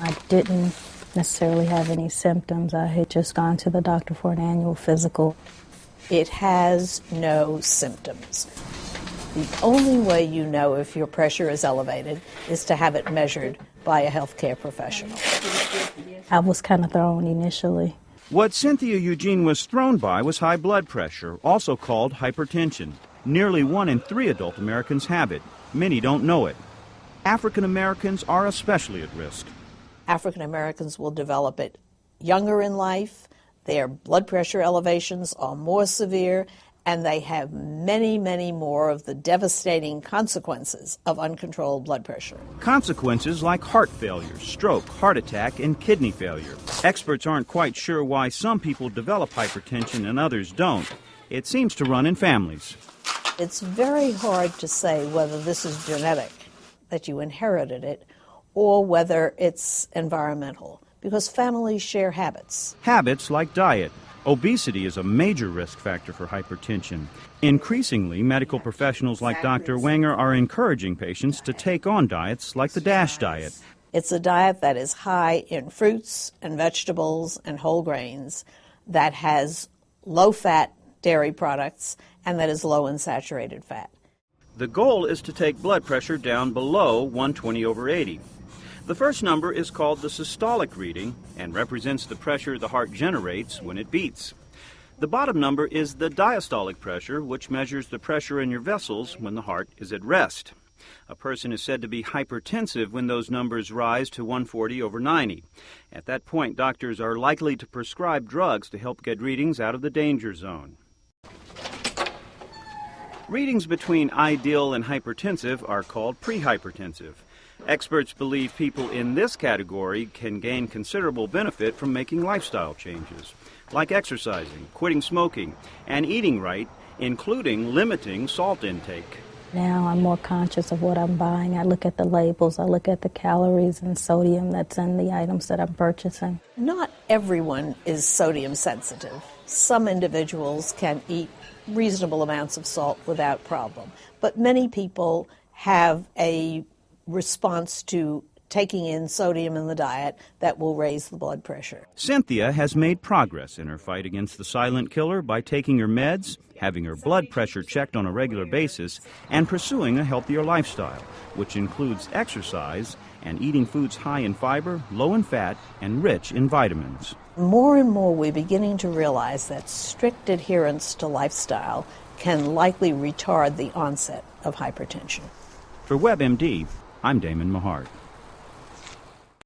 I didn't necessarily have any symptoms. I had just gone to the doctor for an annual physical. It has no symptoms. The only way you know if your pressure is elevated is to have it measured by a healthcare professional. I was kind of thrown initially. What Cynthia Eugene was thrown by was high blood pressure, also called hypertension. Nearly 1 in 3 adult Americans have it. Many don't know it. African Americans are especially at risk. African Americans will develop it younger in life. Their blood pressure elevations are more severe, and they have many, many more of the devastating consequences of uncontrolled blood pressure. Consequences like heart failure, stroke, heart attack, and kidney failure. Experts aren't quite sure why some people develop hypertension and others don't. It seems to run in families. It's very hard to say whether this is genetic, that you inherited it, or whether it's environmental, because families share habits. Habits like diet. Obesity is a major risk factor for hypertension. Increasingly, medical professionals like Dr. Wenger are encouraging patients to take on diets like the DASH diet. It's a diet that is high in fruits and vegetables and whole grains, that has low-fat dairy products, and that is low in saturated fat. The goal is to take blood pressure down below 120/80. The first number is called the systolic reading and represents the pressure the heart generates when it beats. The bottom number is the diastolic pressure, which measures the pressure in your vessels when the heart is at rest. A person is said to be hypertensive when those numbers rise to 140/90. At that point, doctors are likely to prescribe drugs to help get readings out of the danger zone. Readings between ideal and hypertensive are called prehypertensive. Experts believe people in this category can gain considerable benefit from making lifestyle changes, like exercising, quitting smoking, and eating right, including limiting salt intake. Now I'm more conscious of what I'm buying. I look at the labels, I look at the calories and sodium that's in the items that I'm purchasing. Not everyone is sodium sensitive. Some individuals can eat reasonable amounts of salt without problem, but many people have a response to taking in sodium in the diet that will raise the blood pressure. Cynthia has made progress in her fight against the silent killer by taking her meds, having her blood pressure checked on a regular basis, and pursuing a healthier lifestyle, which includes exercise and eating foods high in fiber, low in fat, and rich in vitamins. More and more we're beginning to realize that strict adherence to lifestyle can likely retard the onset of hypertension. For WebMD, I'm Damon Mahart.